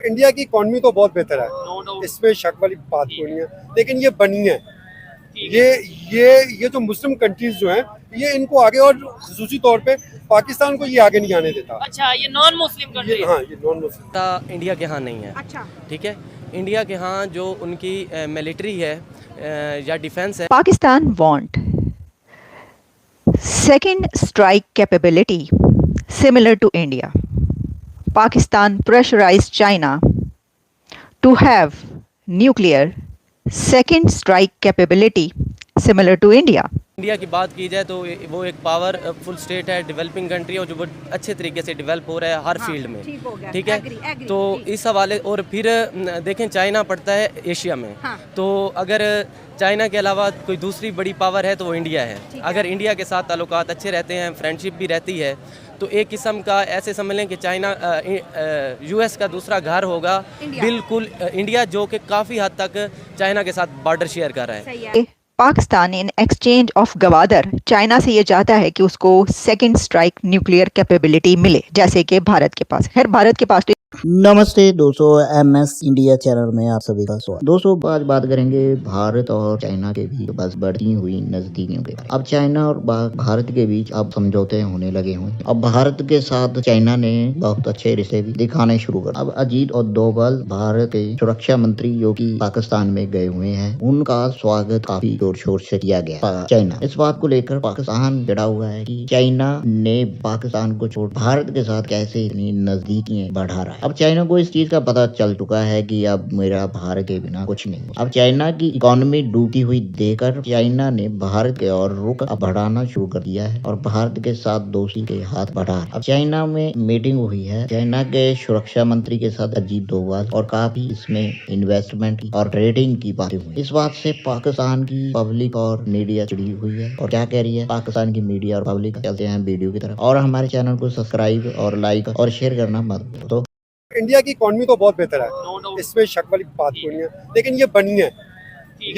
India की economy तो बहुत बेहतर है, नो डाउट। इसमें शक वाली बात कोई नहीं है, लेकिन ये बनी है। ठीक ये है। ये जो मुस्लिम कंट्रीज जो हैं, ये इनको आगे, और खसूसी तौर पे पाकिस्तान को ये आगे नहीं आने देता। अच्छा, ये नॉन मुस्लिम ये कंट्री है। हाँ, ये नॉन मुस्लिम इंडिया के यहाँ नहीं है। अच्छा, ठीक है, इंडिया के यहाँ जो उनकी मिलिट्री है या डिफेंस है। Pakistan want second strike capability similar to India. Pakistan pressurized China to have nuclear second strike capability similar to India. India की बात की जाए तो वो एक पावरफुल स्टेट है, डेवलपिंग कंट्री है, जो बहुत अच्छे तरीके से डेवलप हो रहा है हर फील्ड में। ठीक हो गया, ठीक है, agree, तो जी। इस हवाले, और फिर देखें चाइना पड़ता है एशिया में। हाँ। तो अगर चाइना के अलावा कोई दूसरी बड़ी पावर है तो वो इंडिया है। अगर इंडिया के साथ ताल्लुकात अच्छे रहते हैं, फ्रेंडशिप भी रहती है, तो एक किस्म का ऐसे समझ लें कि चाइना यूएस का दूसरा घर होगा। इंडिया। बिल्कुल इंडिया, जो कि काफ़ी हद तक चाइना के साथ बॉर्डर शेयर कर रहा है। सही है। Pakistan in exchange of Gwadar China से ये चाहता है कि उसको सेकंड स्ट्राइक न्यूक्लियर कैपेबिलिटी मिले, जैसे कि भारत के पास है। भारत के पास तो नमस्ते दोस्तों, MS इंडिया चैनल में आप सभी का स्वागत। दोस्तों, आज बात करेंगे भारत और चाइना के बीच बस बढ़ती हुई नजदीकियों के बारे में। अब चाइना और भारत के बीच अब समझौते होने लगे हुए हैं। अब भारत के साथ चाइना ने बहुत अच्छे रिश्ते भी दिखाने शुरू कर। अब अजीत और डोभाल, भारत के सुरक्षा मंत्री जो कि पाकिस्तान में गए हुए हैं, उनका स्वागत काफी जोर शोर से किया गया। चाइना इस बात को लेकर पाकिस्तान चिढ़ा हुआ है कि चाइना ने पाकिस्तान को छोड़ भारत के साथ कैसे इतनी नजदीकियां बढ़ा रहा है। अब चाइना को इस चीज का पता चल चुका है कि अब मेरा भारत के बिना कुछ नहीं। अब चाइना की इकोनॉमी डूबती हुई देखकर चाइना ने भारत के और रुख अब बढ़ाना शुरू कर दिया है और भारत के साथ दोस्ती के हाथ बढ़ा है। अब चाइना में मीटिंग हुई है चाइना के सुरक्षा मंत्री के साथ अजीत डोभाल, और काफी इसमें इन्वेस्टमेंट और ट्रेडिंग की बातें हुई। इस बात से पाकिस्तान की पब्लिक और मीडिया चिड़ी हुई है। और क्या कह रही है पाकिस्तान की मीडिया और पब्लिक? चलते हैं वीडियो की तरफ, और हमारे चैनल को सब्सक्राइब और लाइक और शेयर करना मत भूलो। तो इंडिया की इकॉनमी तो बहुत बेहतर है, नो डाउट। इसमें शक वाली बात कोई नहीं है, लेकिन ये बनी है। ठीक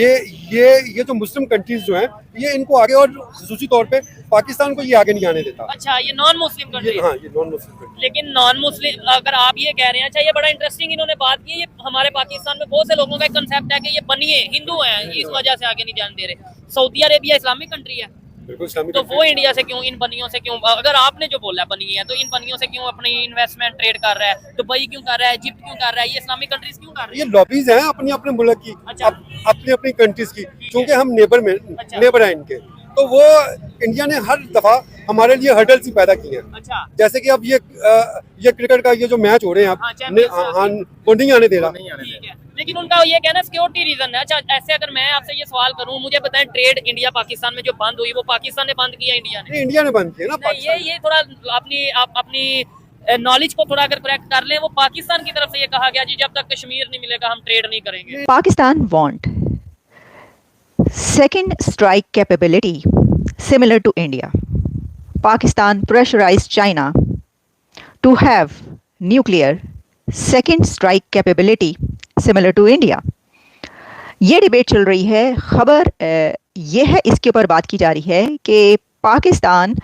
ये जो मुस्लिम कंट्रीज जो हैं, ये इनको आगे, और खसूसी तौर पे पाकिस्तान को ये आगे नहीं आने देता। अच्छा, ये नॉन मुस्लिम कंट्री है। हाँ, ये नॉन मुस्लिम कंट्री। लेकिन नॉन मुस्लिम, अगर आप ये कह रहे हैं, अच्छा ये बड़ा इंटरेस्टिंग इन्होंने बात की। ये हमारे पाकिस्तान में बहुत से लोगों का एक कंसेप्ट है कि ये बनिए हिंदू हैं, इस वजह से आगे नहीं जाने दे रहे। सऊदी अरेबिया इस्लामिक कंट्री है, बिल्कुल इस्लामिक तो कंट्री। वो इंडिया से क्यों, इन बनियों से क्यों, अगर आपने जो बोला बनी है, तो इन बनियों से क्यों अपनी इन्वेस्टमेंट ट्रेड कर रहा है? दुबई क्यों कर रहा है? इजिप्ट क्यों कर रहा है? ये इस्लामिक कंट्रीज क्यों कर रही ये है? लॉबीज हैं अपनी अपने मुल्क की, अच्छा। अपनी अपनी कंट्रीज की, क्योंकि हम नेबर अच्छा। नेबर हैं इनके। तो वो इंडिया ने हर दफा हमारे लिए हर्डल्स ही पैदा किए हैं। अच्छा, जैसे कि अब ये क्रिकेट का ये जो मैच हो रहे हैं, हाँ, अब Champions हाँ, वो नहीं आने दे रहा। ठीक है। लेकिन उनका ये कहना है सिक्योरिटी रीजन है। अच्छा, ऐसे अगर मैं आपसे ये सवाल करूं, मुझे बताएं, ट्रेड इंडिया पाकिस्तान में जो बंद हुई, वो पाकिस्तान ने बंद किया, इंडिया ने? नहीं, इंडिया ने बंद किया ना नहीं, पाकिस्तान। ये थोड़ा अपनी नॉलेज को थोड़ा अगर करेक्ट कर लें। वो पाकिस्तान की तरफ से ये कहा गया जी, जब तक कश्मीर नहीं मिलेगा हम ट्रेड नहीं करेंगे। Pakistan want second strike capability similar to India. Pakistan pressurized China to have nuclear second strike capability similar to India. ये डिबेट चल रही है। खबर ये है, इसके ऊपर बात की जा रही है कि पाकिस्तान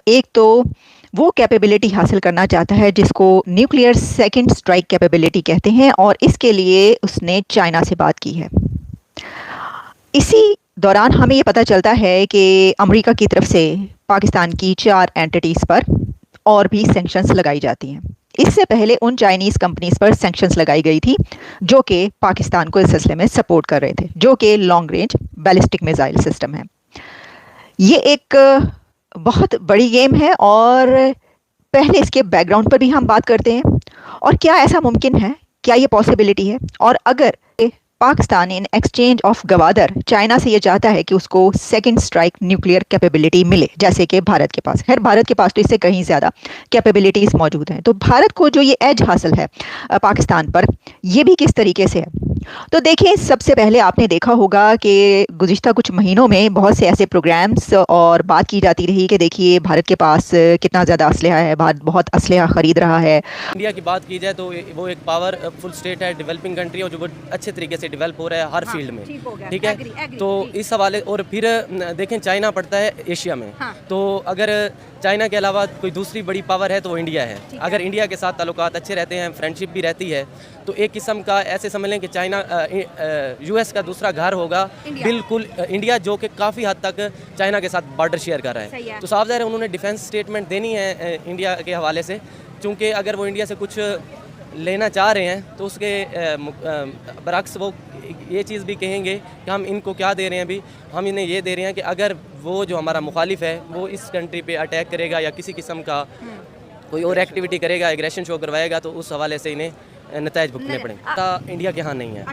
एक तो वो कैपेबिलिटी हासिल करना चाहता है जिसको न्यूक्लियर सेकंड स्ट्राइक कैपेबिलिटी कहते हैं, और इसके लिए उसने चाइना से बात की है। इसी दौरान हमें ये पता चलता है कि अमेरिका की तरफ से पाकिस्तान की 4 एंटिटीज़ पर और भी सैंक्शंस लगाई जाती हैं। इससे पहले उन चाइनीज़ कंपनीज पर सैंक्शंस लगाई गई थी जो कि पाकिस्तान को इस सिलसिले में सपोर्ट कर रहे थे, जो कि long range ballistic missile system है। ये एक बहुत बड़ी गेम है, और पहले इसके बैकग्राउंड पर भी हम बात करते हैं, और क्या ऐसा मुमकिन है, क्या ये पॉसिबिलिटी है, और अगर Pakistan in exchange of Gwadar China से ये चाहता है कि उसको सेकंड स्ट्राइक न्यूक्लियर कैपेबिलिटी मिले, जैसे कि भारत के पास है। भारत के पास तो इससे कहीं ज़्यादा कैपेबिलिटीज़ मौजूद हैं। तो भारत को जो ये एज हासिल है पाकिस्तान पर, ये भी किस तरीके से है? तो देखिए, सबसे पहले आपने देखा होगा कि गुज़िश्ता कुछ महीनों में बहुत से ऐसे प्रोग्राम्स और बात की जाती रही कि देखिए भारत के पास कितना ज़्यादा असलहा है, भारत बहुत असलहा ख़रीद रहा है। इंडिया की बात की जाए तो वो एक पावरफुल स्टेट है, डेवलपिंग कंट्री है, जो बहुत अच्छे तरीके से डेवलप हो रहा है हर फील्ड में, ठीक है। तो इस हवाले और फिर देखें चाइना पड़ता है एशिया में, तो अगर चाइना के अलावा कोई दूसरी बड़ी पावर है तो वो इंडिया है। अगर इंडिया के साथ ताल्लुकात अच्छे रहते हैं, फ्रेंडशिप भी रहती है, तो एक किस्म का ऐसे समझ लें कि चाइना यूएस का दूसरा घर होगा बिल्कुल इंडिया, जो कि काफ़ी हद तक चाइना के साथ बॉर्डर शेयर कर रहा है। तो साफ ज़ाहिर है उन्होंने डिफेंस स्टेटमेंट देनी है इंडिया के हवाले से, क्योंकि अगर वो इंडिया से कुछ लेना चाह रहे हैं तो उसके बरक्स वो ये चीज़ भी कहेंगे कि हम इनको क्या दे रहे हैं, अभी हम इन्हें ये दे रहे हैं कि अगर वो जो हमारा मुखालिफ है वो इस कंट्री पे अटैक करेगा या किसी किस्म का कोई और एक्टिविटी करेगा, एग्रेशन शो करवाएगा, तो उस हवाले से इन्हें नतायज भुगतने पड़ेंगे। इंडिया के यहाँ नहीं है,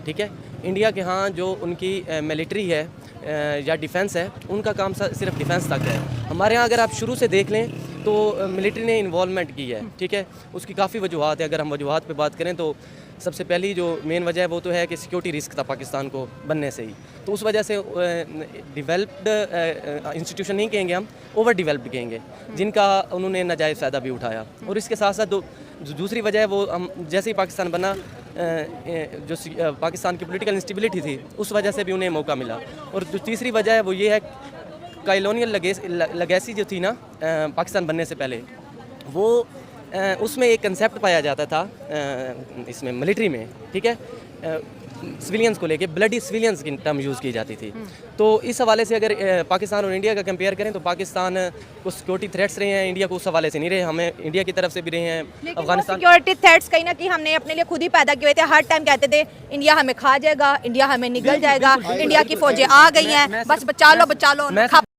ठीक है। इंडिया के यहाँ जो उनकी मिलिट्री है या डिफेंस है, उनका काम सिर्फ डिफेंस तक है। हमारे यहाँ अगर आप शुरू से देख लें तो मिलिट्री ने इन्वॉल्वमेंट की है, ठीक है। उसकी काफ़ी वजूहत है। अगर हम वजूहत पे बात करें तो सबसे पहली जो मेन वजह है वो तो है कि सिक्योरिटी रिस्क था पाकिस्तान को बनने से ही, तो उस वजह से डेवलप्ड इंस्टीट्यूशन नहीं कहेंगे हम, ओवर डेवलप्ड कहेंगे, जिनका उन्होंने नाजायज़ फ़ायदा भी उठाया। और इसके साथ साथ दूसरी वजह है वो हम जैसे ही पाकिस्तान बना जो पाकिस्तान की पॉलिटिकल इंस्टेबिलिटी थी, उस वजह से भी उन्हें मौका मिला। और जो तीसरी वजह है वो ये है कॉलोनियल लेगेसी जो थी ना पाकिस्तान बनने से पहले, वो उसमें एक कंसेप्ट पाया जाता था इसमें मिलिट्री में, ठीक है, सिविलियंस को लेके ब्लडी सिविलियंस की टर्म यूज़ की जाती थी। तो इस हवाले से अगर पाकिस्तान और इंडिया का कंपेयर करें तो पाकिस्तान को सिक्योरिटी थ्रेट्स रहे हैं, इंडिया को उस हवाले से नहीं रहे। हमें इंडिया की तरफ से भी रहे हैं। अफगानिस्तान सिक्योरिटी थ्रेट्स कहीं ना कहीं हमने अपने लिए खुद ही पैदा किए थे। हर टाइम कहते थे इंडिया हमें खा जाएगा, इंडिया हमें निगल जाएगा, इंडिया की फौजें आ गई हैं, बस बचा लो